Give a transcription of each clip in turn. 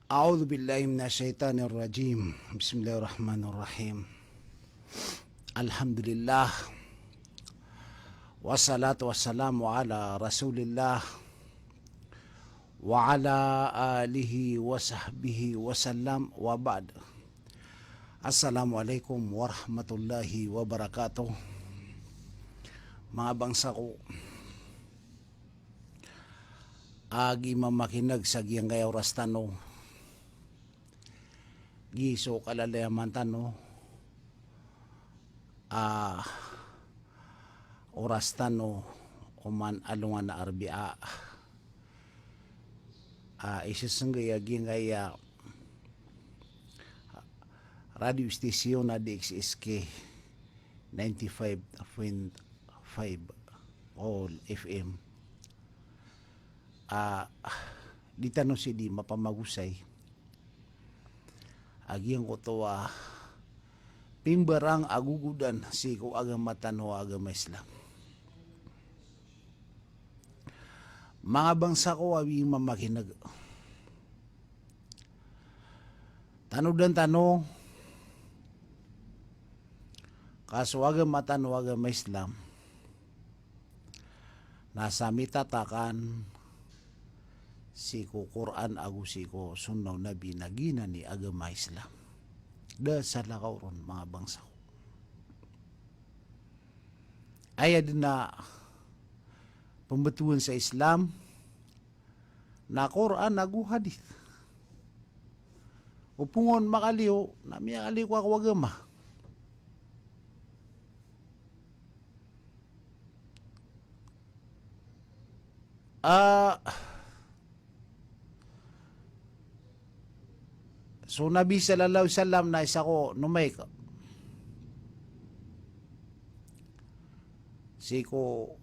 أعوذ بالله من الشيطان الرجيم. بسم الله الرحمن الرحيم. الحمد لله والصلاة والسلام على رسول الله وعلى آله وصحبه وسلم وبعد. Assalamualaikum warahmatullahi wabarakatuh. Mga bangsa ko, agi mamakinag sa giyang kay oras tano, giso kalalayaman tano, oras tano, uman alungan na arbia, isisanggay aging kaya radio station na DXSK 95.5 all FM. Di tanong si di mapamagusay. Agiang ko to pimbarang agugudan si ko agamatan o agama Islam. Mga bangsa ko awing mamakinag. Tanudan tano, kaso agamatan o agama Islam, nasa mitatakan si ko Quran agu si ko sunnaw nabi nagina ni agama Islam. Da sa lakaw ron mga bangsa ko. Aya din na pembetuan sa Islam na Quran agu hadith. Upungon makaliw na miya kaliw ako agama. So Nabi sallallahu alaihi wasallam na isa ko numay ka. Siko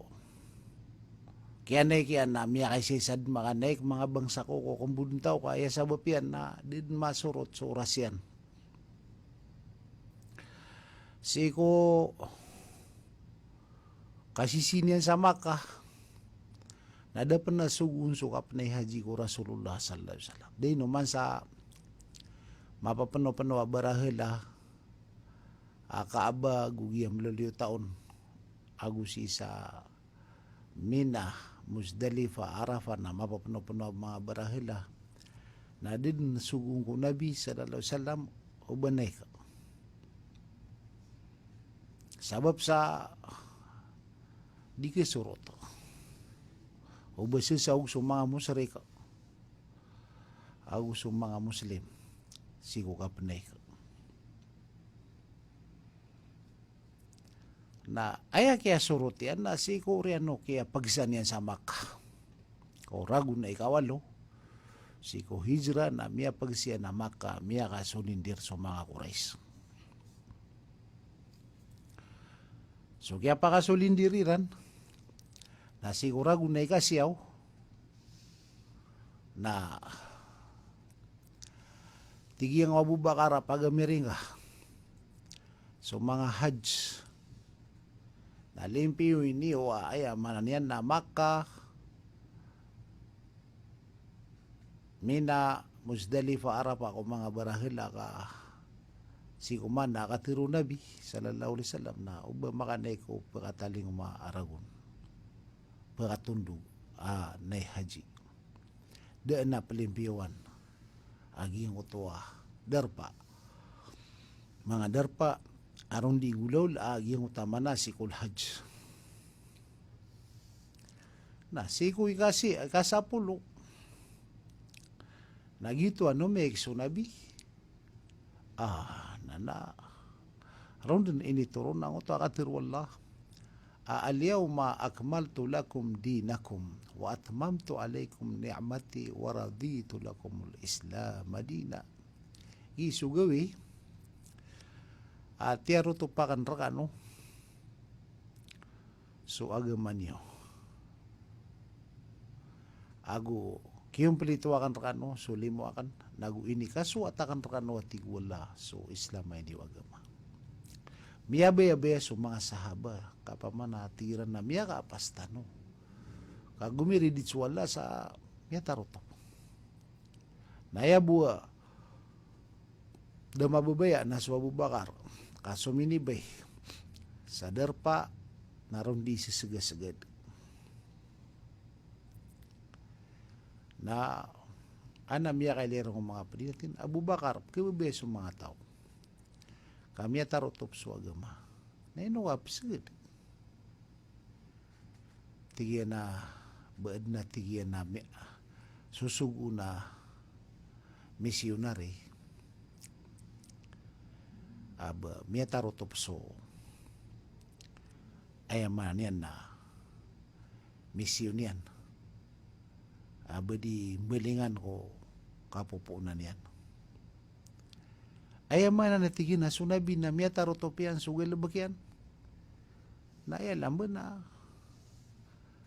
kianay na miya kay sisad makanay mga bangsa ko kumbuntaw kaya sa bapian na din masurot sa oras yan. Siko kasisinian sa Makkah nada pa na sugun sukap na haji ko Rasulullah sallallahu alaihi wasallam. Di naman sa mapapano-pano barahela kaaba gugiyam laliw taon agusi sa Mina, Muzdalifa, Arafah na mapapano-pano mga barahela na din sugung ko Nabi sallallahu alaihi wasallam ubanay ka. Sabab sa di kasurot ubasa sa mga musrik agus mga Muslim sigo ka panay na aya kaya surot yan na si Koreano kaya pagsan yan sa Makkah ko ragu na ikawalo si ko hijra na miya pagsiya na Makkah miya kasunindir sa mga Quraysh. So kaya pa kasulindiriran na si ko ragu na ikasiyaw na tigi ang Abu Bakar pagamiringa so mga hajj na limpi ini o aya mananian na Makkah, Mina, Muzdalifa, Arafah ko mga barahila ka si kuman nakatiro Nabi sallallahu alaihi wasallam na uba makanay ko pagkataling aragon pagkatundog na haji daan na palimpiwan aging utuwa darpa mga darpa aron di gulaw aging utama na sikul hajj na sikoy kasi kasapulo nagito may ekso Nabi nana aron din inituron ang utuwa katirwallah al-yawma akmaltu lakum dinakum wa atmamtu alaykum ni'mati wa raditu lakumul Islam madina. Isugawi tiaro to pakan rakano so agama niyo agu kiyong pelito akan rakano so limo akan nagu ini kaso atakan rakano atigwala so Islam ay di agama. Miya-baya-baya so mga sahaba kapaman natiran na miya kagumiri di wala sa miya taroto Nayabua da mababaya na sa Abu Bakar kaso minibay sadar pa naroon di sisagad-sagad na anam ya kay lero ng mga panitin Abu Bakar kibabeso mga tao kami atarotop sa agama na inuwap sagad tigyan na baad na tigyan na susugo na misyonary aba miatarotop so ayaman yan na misyon yan aba di belingan ko kapupunan yan ayaman na natigin na sunabi na miatarotop yan sugal labak yan na ayalam ba na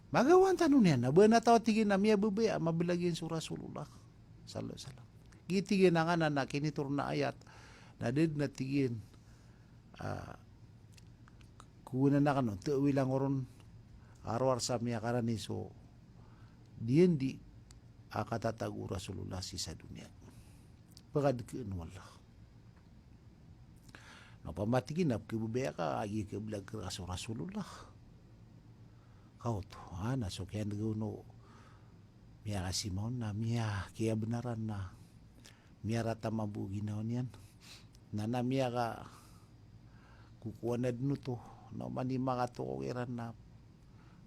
magawan tanong yan. Aba na tao tigin na miya bubaya mabilagin sa Rasulullah sallallahu alaihi wasallam. Gitigin na nga na kinitur na ayat na did na tigin kuna na kanon tuwi lang oron arwar sa miya karani so diyan di akatatago Rasulullah si sa dunia. Pagkadkiin wala. No pamatigin na kibubaya ka agi kiblag ka sa Rasulullah. Kau to ana so kaya no miya kasimon na miya kaya benaran na miya rata mabugi na yan na miya ka kukuha na dino to na manima katukokiran na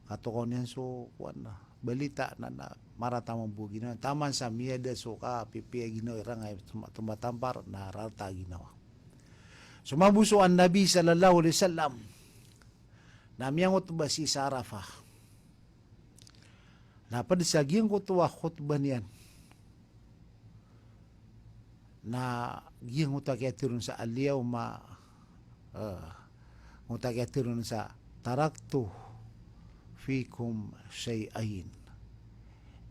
katukon yan so kuwan na balita na marata mabugi na taman sa miya da so ka pipiya ginawa irang ay tumatampar na rata ginawa so mabuso ang Nabi sallallahu alaihi wasallam namiyang utba si Sarafa. Napad sa giyang kutuwa khutbah niyan. Na giyang utakiatirun sa aliyaw utakiatirun sa taraktu fikum shay'ain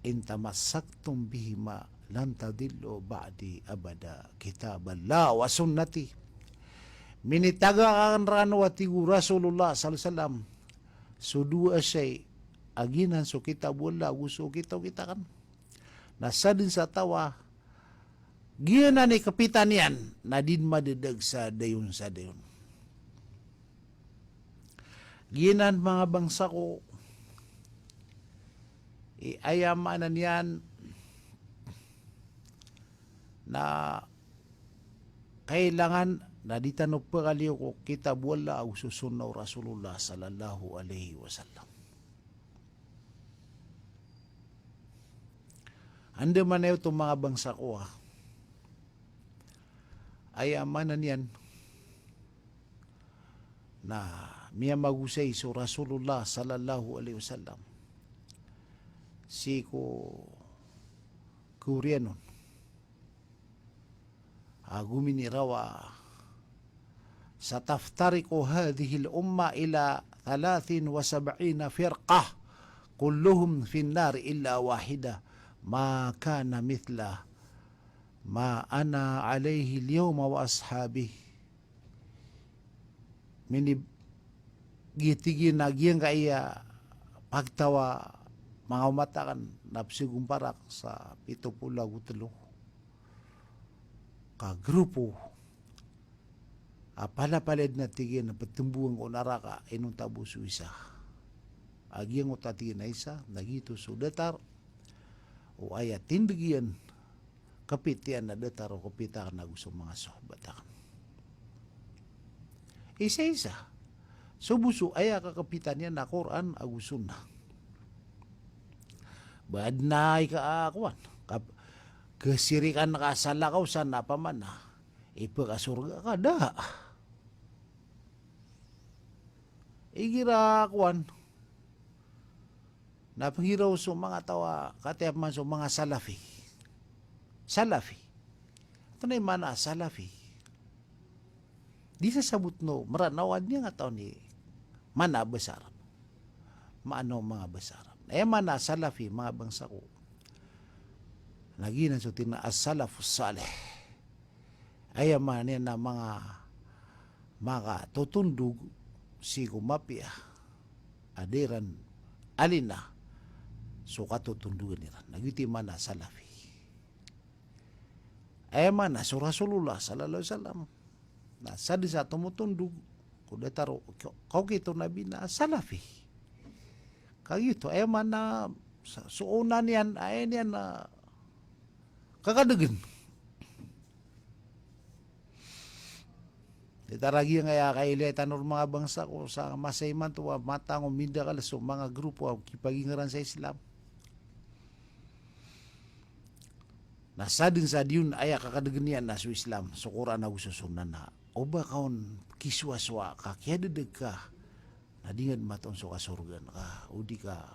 in tamassaktum bihima lan tadillu ba'di abada kitaballah wa sunnati. Minitaga kan rano at Rasulullah sallallahu alaihi wasallam so dua say aginan so kita wala gusto kita kan nasa din sa tawa giyan ni kapitan yan na din madidag sa dayon giyanan mga bangsa ko iayamanan yan na kailangan na di tanong pagaliw ko kita wala ang susunaw Rasulullah sallallahu alaihi wasallam. Anda man na itong mga bangsa ko ay amanan yan na miya magusay so Rasulullah sallallahu alaihi wasallam si ko Koreanon agumini rawa ستفترق هذه الأمة إلى 73 فرقة كلهم في النار إلا واحدة ما كان مثل ما أنا عليه اليوم وأصحابه من gitigi nagyang kaya pagtawa mga umatakan napsigong parak sa 73 ka grupo palapalad na tigin na patumbuang unaraka inong tabo suisa. Agyang utatigin na isa, nagito so datar, o ayat tindigian, kapitian na datar o kapita ka na gusto mga sohbatakan. Isa-isa. So buso, aya kakapitan yan na Quran, agusun na. Baad na ay kaakuan. Kasirikan na kasalakaw sa napaman na. Ipakasurga ka da. Igirakuan napangiraw so mga tawa katiyap man so mga salafi ito na yung mana salafi di sa sabut no maranawan niya nga tao ni mana basarap maano mga basarap ay mana salafi mga bangsa ko naginan so tina as-salafus salih ay man na mga tutundog si kumapia adiran alina so katutundugan nila nagiti man na salafi Ay man na so Rasulullah sallallahu alaihi wasallam. Na sa di sa tumutundog, kuda taro, kau kito nabi na salafi. Kagito, ay man na suunan yan, ay yan na kakadagan. Ditaragi nga kaili tanor mga bangsa ko sa masayman to matang uminda kala so mga grupo kipagingaran sa Islam. Nasadin sa diyon ay kakadaganian na sa Islam sukura na ususunan na oba kaon kiswaswa ka kaya dedag ka nadingan maton so kasurgan ka udi ka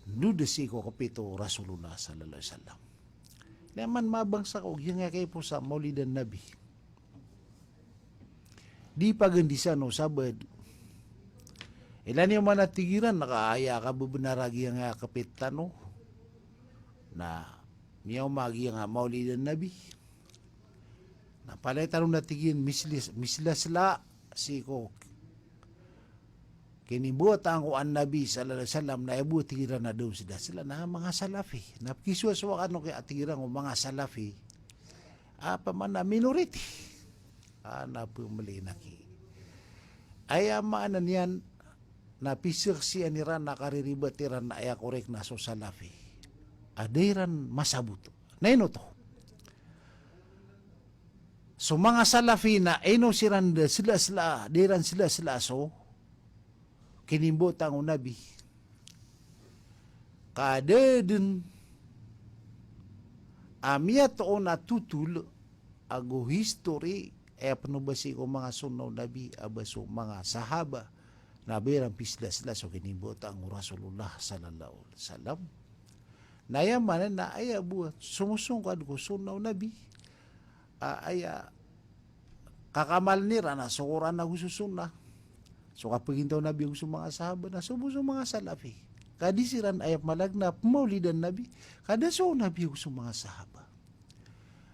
nudesi ko kapito Rasulullah sallallahu alaihi wasallam. Naman mabangsa ko yung nga kayo po sa Maulidan Nabi. Di pagandisan no sabad. Ilan yung mga natigiran nakaaya ka bubenaragi ang kapitan no na miyaw magi nga Maulidan Nabi. Na palay tanong natigin mislasla si ko kinibuot ang kuan Nabi sallallahu alaihi wasallam na ibu tigiran na daw sila na mga salafi. Napkiswa ano kay atigiran ng mga salafi. Apa man na minority. Na pumuli naki. Ay maanan yan na pisir siya niran nakariribat tiran na ay korek na so salafi. Adairan masabuto. Naino to. So mga salafi na eno siran sila diran sila so kinimbot ang Nabi. Kadeden amia to na tutul ago history panubasi ko mga sunaw Nabi abaso mga sahaba na birang pisla sila so kinibot ang Rasulullah sallallahu alaihi wasallam. Nayaman na aya buat sumusungkad ko sunaw Nabi aya kakamal nira na sukuran na gususuna. So kapag daw Nabi gusto mga sahaba na subuso mga salafi. Kadisiran ayap malagnap Maulidan Nabi. Kada so Nabi gusto mga sahaba.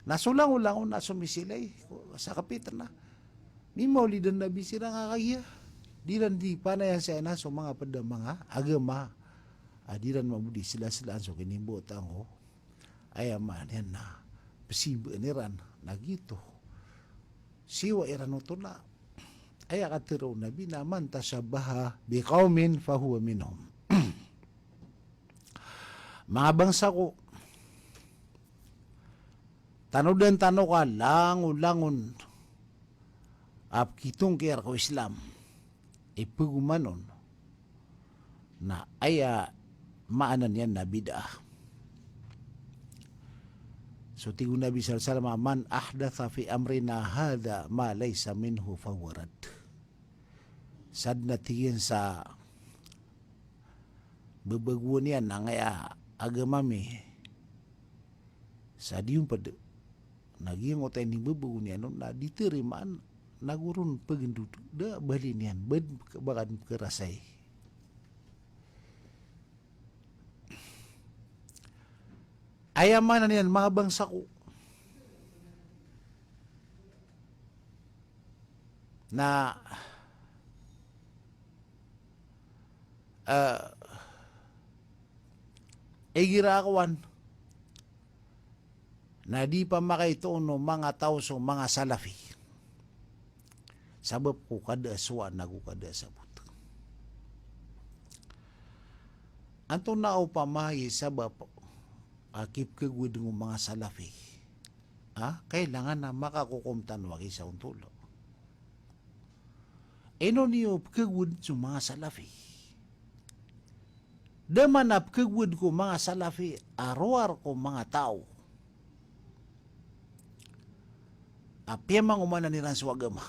Nasulang-ulang na sumisilay sa kapitan na. Ni Maulidan Nabi sila kakaya. Diran di panayan siya na so mga pada mga agama. Diran mabudi sila so kinibot ang ho. Ayaman yan na. Pasiba niran na gito. Siwa iran ito na. Ay katiro Nabi naman tasyabaha biqaumin fahuwa minhum. Mga bangsa ko, tanodan tano ka, langon kitong kaya ko Islam, ipugumanon, na aya maanan yan na bid'ah. So tigo Nabi sallallahu alaihi wasallam, man ahdatha fi amrina hadha ma laysa minhu fawarad. Sad na tingin sa babaguan yan na ngaya agamami sa diyong pada naging otay ni babaguan yan na ditirimaan nagurun pagindud da balin yan bakan kerasay. Ayaman na yan mga bangsa ko na igirakuan na di pa makaitoon no mga tao so mga salafi. Sabab ko kada aswa nagu kada sabot. Anto na o pamahi sabab akip kagwid ng mga salafi. Kailangan na makakukumtan wagi sa untulo. Eno niyo kagwid sa mga salafi. Damanap kagwid ko mga salafi, arwar ko mga tao. Apiyamang umana nilang swagama.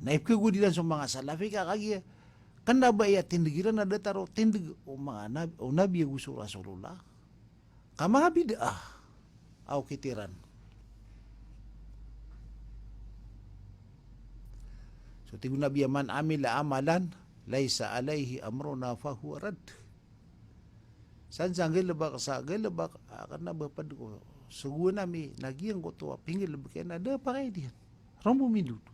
Naipkagwid nilang sa mga salafi, kakagya, kanda ba iya tindigiran na dataro, tindig o mga nabi, o nabi gusto Rasulullah. Kamanga bid'ah, aw kitiran. So tigo nabi man amila amalan, laysa alayhi amruna fahuwa rad. San gelebak sa gelebak akan na bapad ko. Sugu nami nagiyang ko to pingil kay na da pa kay diyan. Rombo minuto.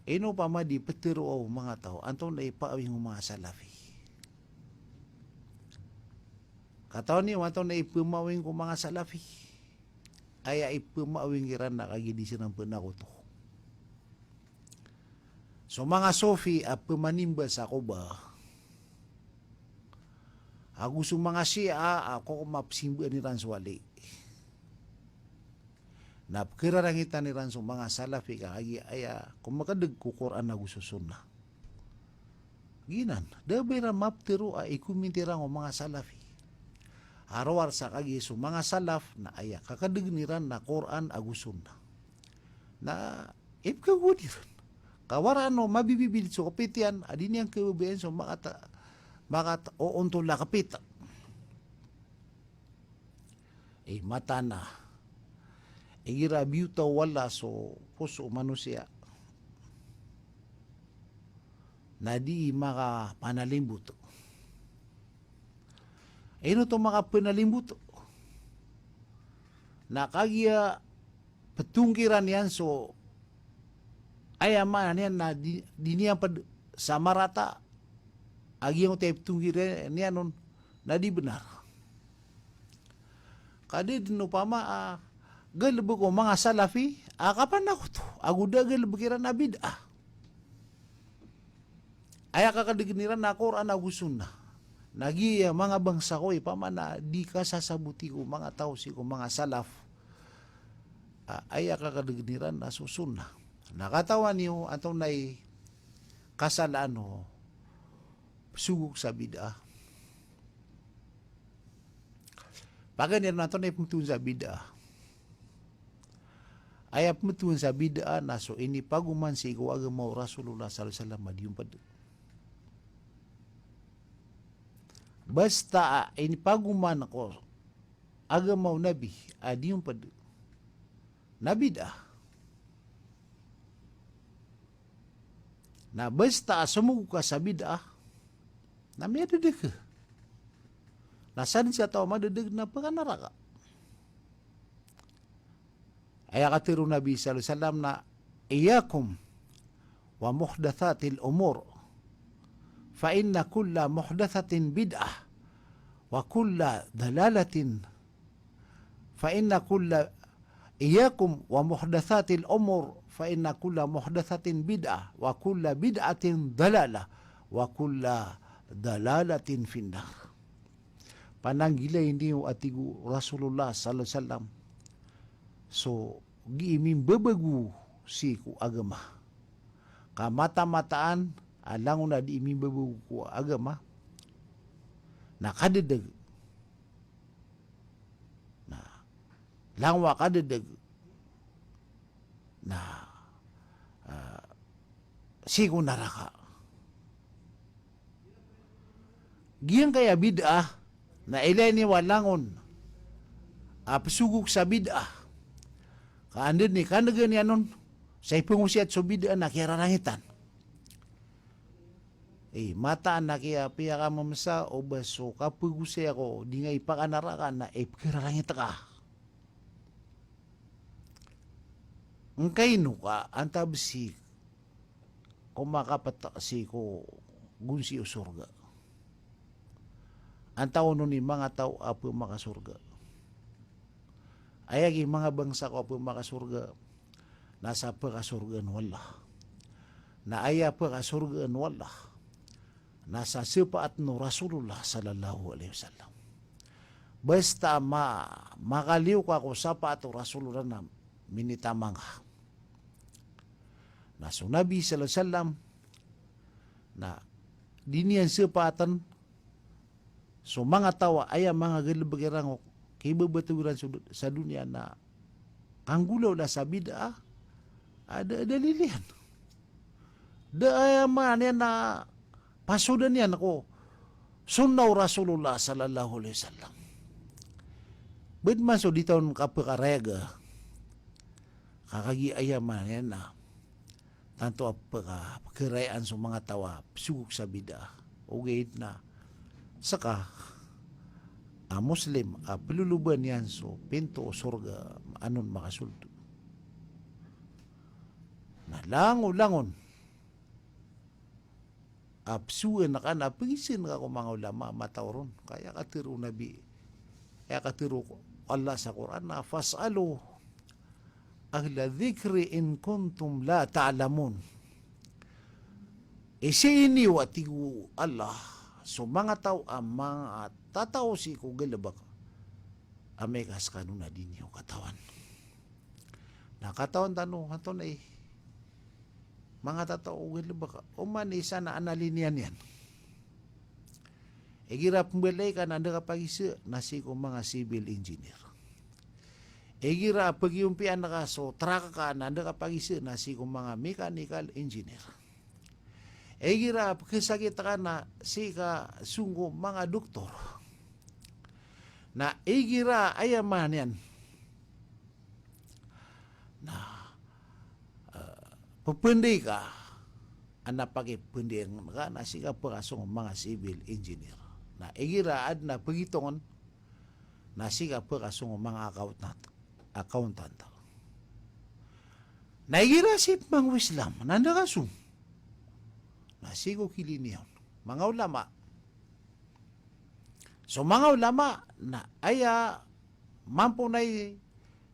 Eno pa ma di petiro o mga tao antong na ipaawing mga salafi. Kataon ni wato na ipumawing ko mga salafi. Aya ipumawing kiran na kagidisi ng penakuto. So mga Sofi pumanimba sa ako ba? Ako sa mga siya ako mapsimba ni Ranswali. Napkirarangitan ni Ranso mga salafi kagi aya kung makadag ko Quran na gusto sunna. Ginan, dabira maptiro ikumintirang o mga salafi. Harawar sa kagi so mga salaf na aya kakadagniran na Quran agusunna. Na ipkagudiran. Kawaran no mabibibilit so kapitian adin yang kebebayan so makat o untuk la kapita. Mata na. Igira biuta wala so puso manusia. Na di maka panalimbut. Ino to maka panalimbut. Na kagia petungkiran yan so ayaman yan na di niya sama rata agi yang tayo petungkiran yan nun na di benar. Kadi dinupama galbo ko mga salafi kapan ako to aguda galbo kira na bid'ah. Aya kakadagniran na Quran agusun na. Nagi mga bangsa ko pamana di ka sasabuti ko mga tao si ko mga salaf. Aya kakadagniran na susun na. Nakatawan niyo atong nay kasalaan o sugok sa bid'ah. Paganyan nato na ipumutun sa bid'ah. Aya pumutun sa bid'ah na so ini paguman si ikaw agamaw Rasulullah sallallahu alaihi wasallam madiyong padu. Basta ini paguman ako agamaw nabi adiyong padu. Na bid'ah. Na basta sumugo ka sa bid'ah, na may dadag ka. Nasaan siya tao madadag na pagkanaraka. Ay katiro Nabi sallallahu alaihi wasallam na iyakum wa muhdathatil umur fa inna kulla muhdathatin bid'ah wa kulla dalalatin fa inna kulla iyakum wa muhdathatil umur fa inna kulla muhdathatin bid'ah wa kulla bid'atin dalalah wa kulla dalalatin finnar. Pananggila hindi yung atigu Rasulullah sallallahu alaihi wasallam. So giimim babagu si ku agama. Kamata-mataan alang na di imim babagu ku agama. Nakadadag. Na langwa kadadag. Na sigo naraka. Giyang kaya bid'ah na ilay ni walangon pasugok sa bid'ah. Kaandun ni kanagan yan nun sa ipungusiat so bid'ah na kirarangitan. Mataan na kaya piya ka mamasa o baso kapugusay ako di nga ipakanaraka na kirarangitan ka. Ang kaino ka, ang tabsi, kumakapat si ko gunsi o surga. Ang tao nun ni mga tao apo makasurga. Ayagi mga bangsa ko apo makasurga, nasa pakasurgaan wala. Na aya pakasurgaan wala. Nasa sipaat no Rasulullah sallallahu alaihi wasallam. Basta makaliw ka ko sa pato Rasulullah na minitamang ka. Na so Nabi sallallahu alaihi wasallam na diniyan sepatan so mga tawa aya mga galibagirang kay babaturan sa dunia na ang gulaw na sa bid'ah ada dalilihan. Da aya man yan na pasudan yan ako sunnaw Rasulullah sallallahu alaihi wasallam. Bid man so ditaon kapakarega kakagi aya man yan na tanto pagkirayaan sa mga tawa sugok sa bid'ah o gayit na saka Muslim peluluban yan so pinto o surga anon makasulto na langon apsuan na ka na pagisin ka ko mga ulama matauron kaya katiro Nabi Kaya katiru Allah sa Quran na fas'alu ahla dhikri in kuntum la ta'lamun. Isi ini watigu Allah so mga tao mga tatao si ko galabak ame kas kanuna din yung katawan. Na katawan tanong hato na mga tatao galabak uman isa na analinian yan. Egirap mbelay ka nanda kapagisa nasi ko mga civil engineer. Egira pagyumpian na ka so traka ka nanda kapagisa nasi ko mga mechanical engineer. Egira pagkasakit ka na si ka sunggo mga doktor. Na egira ayaman yan. Na papunday ka anak pakipundihan ka na si ka pagkasong mga civil engineer. Na igiraad na pagitongon na siga pagkasong mga accountant. Na igirasip mga Islam nanda kasong na sigo kiliniyon mga ulama. So mga ulama na aya mampunay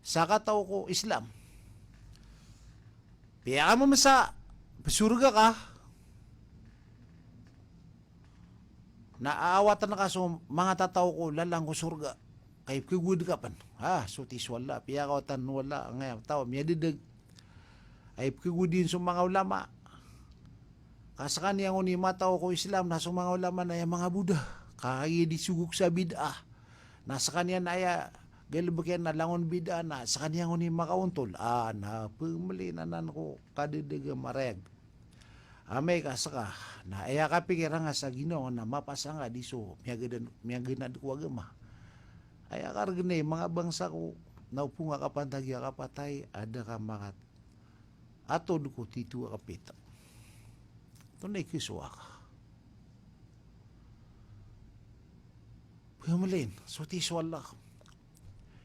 sa kataw ko Islam. Piya mo masa surga ka naaawatan na ka so mga tataw ko lalang ko surga kay kugud ka pan sutis wala piya ka tan wala ngay taw miadidag ay kugudin so mga ulama kasakan yang ni mataw ko Islam na so mga ulama na yung mga Buddha kay di suguk sa bid'ah nasa kanya na ya galbakyan na langon bid'ah na sa kanya ni makauntol na pumalinan ko kadidig mareg. Amay kasaka na aya kapikiran nga sa Ginoo na mapasa nga diso miyagan ko agama. Aya kargene mga bangsa ko naupo nga kapantagya kapatay ada ka mga atod ko titu kapita. Tunay kiswa ka. Pumalin, so tiswala ko.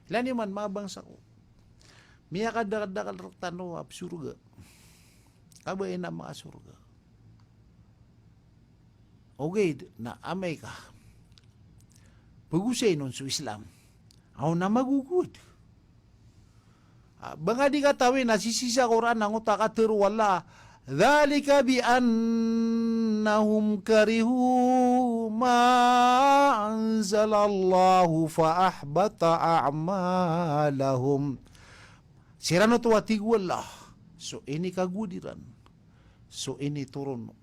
Ilan man mga bangsa ko. Miya kadakal tano absurga. Kabay na mga surga. Okay, na amay ka. Pag-usay nun sa Islam, ako na magugud. Banga di katawin, nasisisa Quran ang utakatir wala. Dhalika bi annahum karihu ma anzalallahu fa ahbata a'malahum. Sirano tuwa tigwala. So ini kagudiran. So ini turun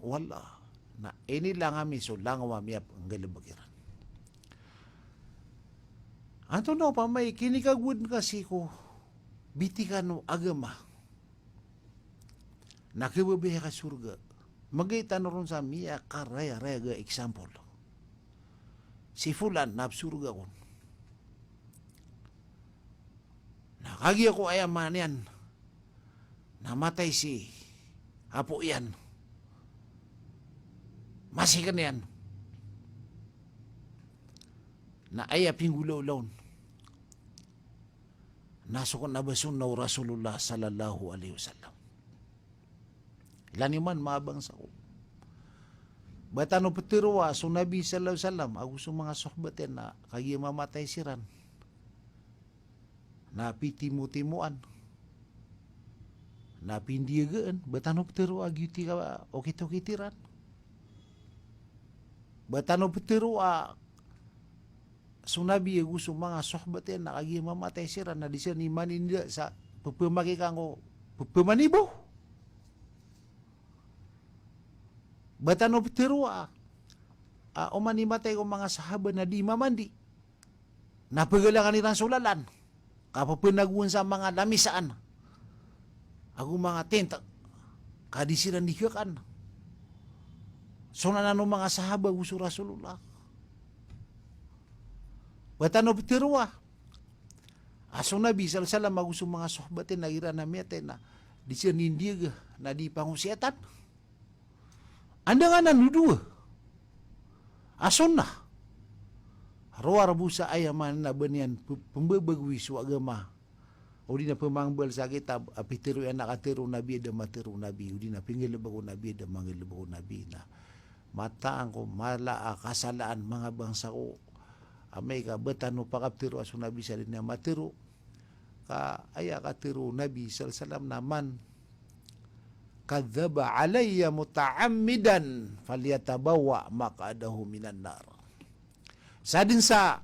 wala na ini lang kami so lang wamiap ang galibagiran. Anto no pa may kinikagud kasi ko bitikan no agama nakibabiya ka surga magita no ron sa miya karaya-raya ga example si fulan na surga kon nakagi ako ayaman yan namatay si apo yan masikan yan na aya pinggulaw-lawn nasukon na basun na Rasulullah sallallahu alaihi wasallam ilan man mabang sa ko batano petirwa so Nabi sallallahu alaihi wasallam ako sa mga sohbaten na kagi mamatay siran na pitimu-timuan na pindiyagaan batano petirwa gyuti ka o kito-kitiran batano petirwa sunabi gusto mga sohbatin na kagi mamatay sira na di siya ni maninda sa pupumaki ka ko pupumanibo batano petirwa umanimatay ko mga sahaba na di mamandi napagalangan nilang sulalan kapapinagun sa mga lamisaan ako mga tenta kadisiran dihakan so na mga sahaba gusto Rasulullah batano petirwa aso Nabi sallallahu alaihi wasallam gusto mga sohbatin na ira na miyate na di siya nindiga na di pangusiatan anda nga nanuduwa ason na harwa busa ayaman na banyan pembabagwi su agama o di na pamangbal sa kitab apitiru yan nakatiru Nabi da matiru Nabi o di na pingilabako Nabi da mangilabako Nabi na mataan ko mala kasalaan mga bangsa ko amay ka betano pakaptiro aso nabi sa din na matiro ka aya katiro nabi sallallahu naman kadzaba alayya muta'ammidan falyatabawa maq'adahu minan nar. Sa din sa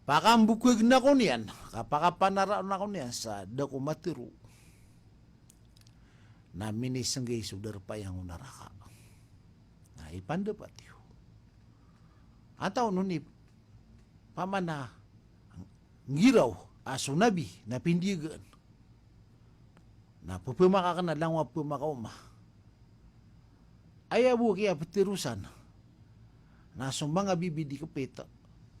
pakambukig na ko niyan, kapakapanara na ko niyan sa dako matiro na minisanggay sudar pa yung naraka. Na ipandapat yun. Ataw nun pamana ngiraw aso nabi na pindigan na pupumaka ka na lang wa pumakauma. Ayabu kaya petirusan na mga bibidi kapita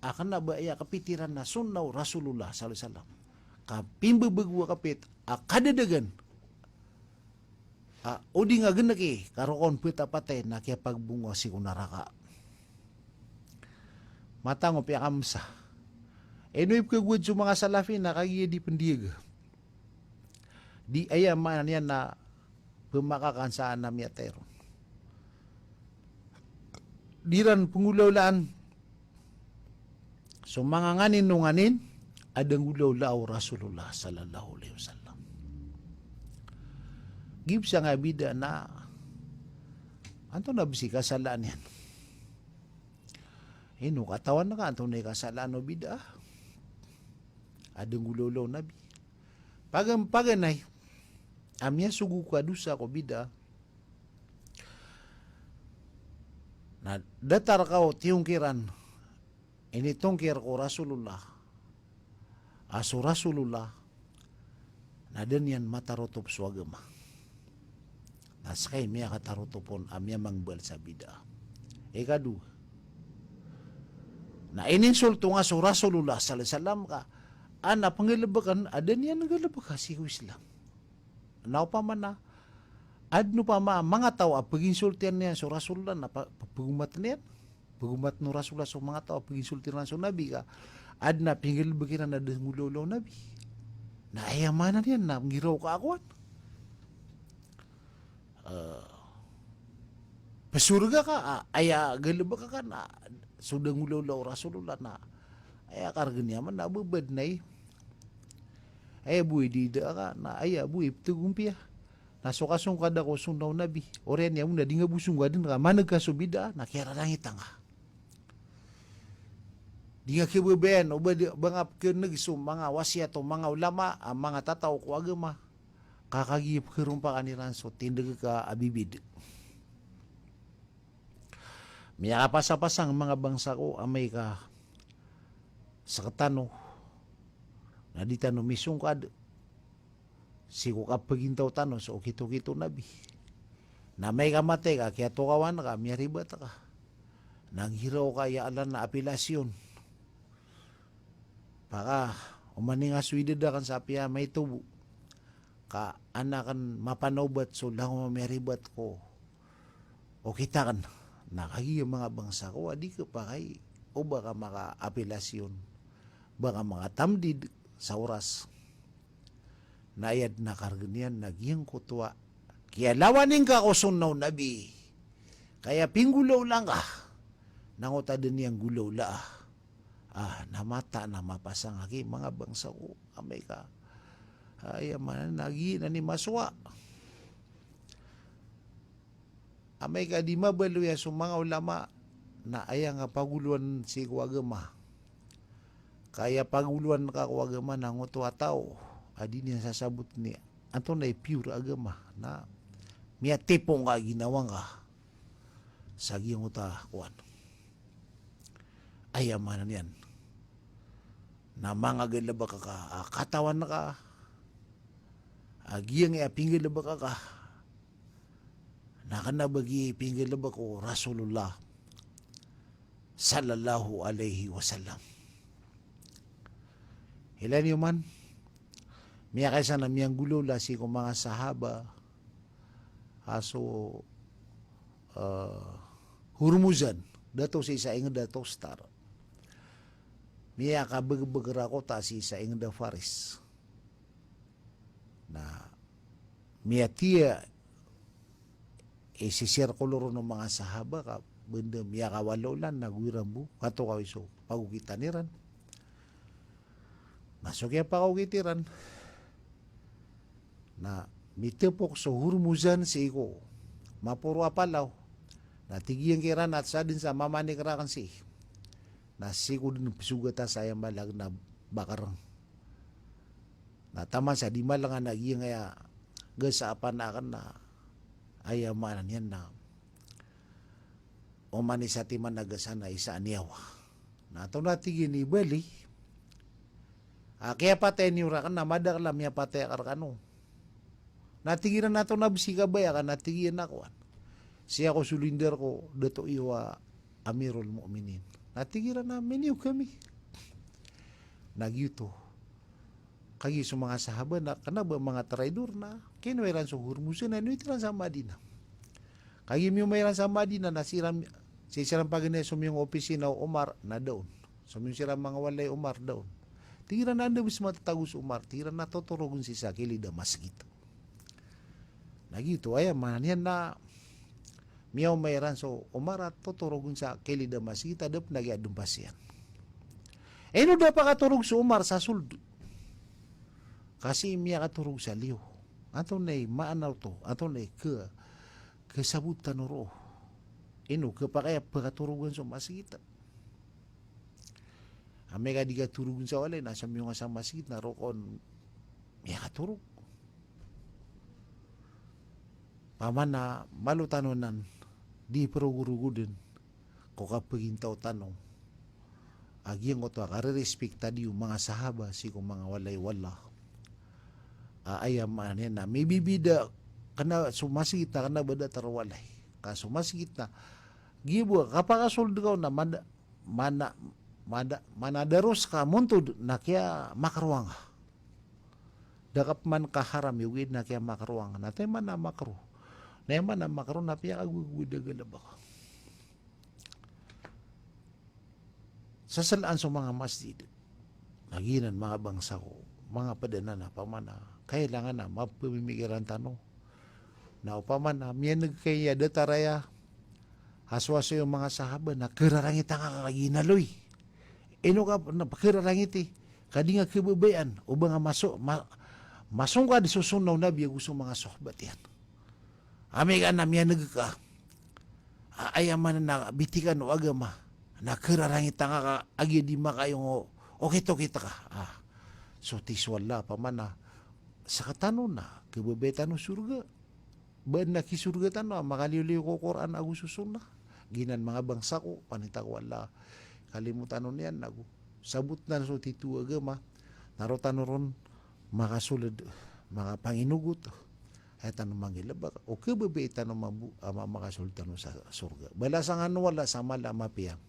akan na ba iya kapitiran na sunnaw Rasulullah sallallahu alaihi wasallam kapimbebegwa kapit akadadagan udi nga genaki karoon pita patay na kaya pagbunga si kunaraka matango piya kamsa enoy kagwad sa mga salafi na kagiya di pendiga di ayaman yan na pemakakan saan na miyatero diran pengulaulaan so mga nganin nunganin adang ulaw-law Rasulullah sallallahu alaihi wasallam gib siya nga bida na anto na bisi kasalaan yan ino katawan na ka anto na kasalaan o bida adang ulaw-law nabi paganay amya sugu ka dusa ko bida na datar kao tiungkiran ini tungkir ko Rasulullah aso Rasulullah na yan matarotop swagama na sakay miya katarotopon amya mangbal sa bida ikadu na ininsulto nga so Rasulullah sallallahu alaihi wasallam ka ana pangilabakan adan yan nagalabaka si Islam now pa man na adno pa mga tao paginsultian niya so Rasulullah na pagumat niya pagumat no Rasulullah so mga tao paginsultian so nabi ka adna pingil bagiran na dengulolo nabi na ayamanan yan na ngiraw ka akuan pasurga ka aya galaba ka na so dengulolo Rasulullah na aya karganya man na bubad na buhay dida ka na aya buhay tugumpiya nasukasong kada ko sunaw nabi oren ya muna di nga busung wadin ka manag ka subida na kaya langit nga di nga kibuben o bangap kinag mga wasiat o mga ulama ang mga tataw ko agama kakagip kirumpa kaniran so tindag ka abibid miya kapasapasang mga bangsa ko amay ka sa katano na di tano misong kad sigo kapagintaw tano so kito-kito nabi na may kamate ka kaya to kawan ka miyaribat ka nanghiraw ka yaalan na apilasyon baka umani nga suwidid kan sa piya may tubo ka anakan mapanobat so lang mamiribat ko o kita kan nakagiyang mga bangsa ko adi ka pa kay o baka maka apilasyon baka mga tamdid sa oras nayad na karganian nagyang kutwa kaya lawanin ka ko sunaw nabi kaya pinggulaw lang ka nanguta din niyang gulaw la namata na mapasang haki mga bangsa ko amay ka ay man nagi na ni maswa amay ka di mabaluya sa mga ulama na aya nga paguluan si kuwagama kaya paguluan ka kuwagama nanguto tao adi niya sasabot ni anto na pure agama na miya tipong ka ginawang ka sa giyang uta kuwan ay amanan yan na mga galaba ka katawan na ka agiyang pinggilaba ka nakanabagi pinggilaba ko Rasulullah sallallahu alaihi wasallam ilan yung man miya kaysa na miyang gulula si kong mga sahaba aso hurmuzan dato si isa inga dato star miya ka bagara ko ta si isa inga da faris na miya tiya isisirkulo ron ng mga sahaba ka benda miya kawalolan nagwirambu kato kawiso pagukitaniran nasokya pakukitiran na mitepok so hurmuzan si iko mapuro apalaw na tigiyang kiran at sa din sa mamanikrakan si na siku din pisugata sa ayang malag na bakarang na taman sa di malang nga nagiyang kaya gasa apanakan na ayamanan yan na o manisati man nagasana isa aniyawa na ito natigin ni Bali kaya patay ni ura kan na madaklam niya patay karkano natigiran nato na bisika baya kan natigiran ako siya ko sulinder ko dato iwa Amirul Mu'minin natigiran na meniw kami nagyuto kagi sa mga sahaba na kana ba mga traidor na kinweran sa hurmusin na nuitran sa Madina kagi mi mayran sa Madina na siram paginay sumiyong opisina o Umar na doon sumiyong siram mga walay Umar doon tigiran na anda bis matatagus Umar tigiran na toturugun si sakili da masjid nagito ay manyan na miyaw mayran so Umar at toturugun sa kili da masjid adap nagyadum pasyan no da pa katurug si Umar sa suldo kasi miya katurug sa liyo ato na maanaw to ato na kasabutan ro kapakaya pagaturugan sa masjid ame ka di katurugan sa walay nasa miyo nga sa masjid na rokon miya katurug paman na malutanonan di perugurugu din ko kapagintaw tanong agyang ko to akarerespecta di yung mga sahaba si kung mga walay-wala ayam manin na may bibida kana sumasigit na kana bada tarwalay ka sumasigit na gibo kapakasold ka na manadaros ka muntod na kaya makarwang dakap man kaharam yuwid na kaya makarwang natay man na makaro na man na makaro na piya kagugudagala ba sasalaan sa mga masjid naginan mga bangsa ko mga padana na pamana kailangan na mapamimigiran tano na upaman na miyan nagkaya dataraya haswaso yung mga sahaba na kirarangit ang kakaginaloy ka na kirarangit kadi nga kibabayan o ba nga masong ka di susunaw na biya gusto mga sohbat yan amiga na miyan nagka ayaman na bitikan o agama na kirarangit ang agi di makayong okay to kita ka so tiswala pa man na sa katano na kibabetan no surga ba na kisurga tano makaliw ko Quran agu susun na ginan mga bangsa ko panita ko wala kalimutan nun yan nagu sabut na so titu agama narotan ron makasulad mga panginugot ay tanong mangilabak o kibabetan no makasultan no sa surga balasang ano wala sa mala mapiyang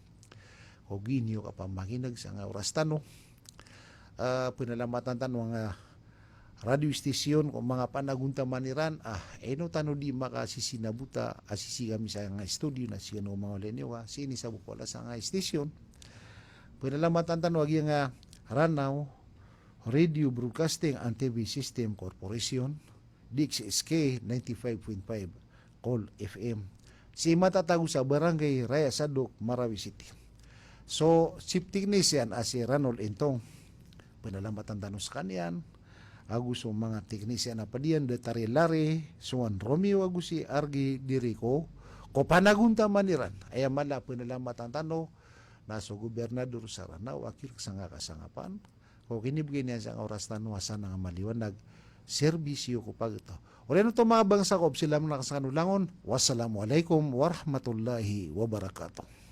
o ginyo ka pa makinag sa nga oras tano pinalamatan tanong mga radio station kung mga panagunta maniran eno tano di makasisinabuta asisi kami sa nga studio na siya no mga lenyo sini sa bukola sa nga station pinalamatan tanong agi nga Ranaw Radio Broadcasting and TV System Corporation DXSK 95.5 Call FM si matatago sa Barangay Raya Sadok Marawi City so chief technician si Ranol Entong pinalamatan tanong sa kanyan agus mga teknisyan na padiyan de Tarilare Suan Romeo agus si Argi Dirico ko panagunta maniran ay mala pinalamatan tano naso gobernador sa Ranao akir sa nga kasangapan ko kinibigay niya sa oras tano asa nga maliwanag serbisyo ko pag ito ore no to mga bangsa ko sila mo nakasanulangon wassalamualaikum warahmatullahi wabarakatuh.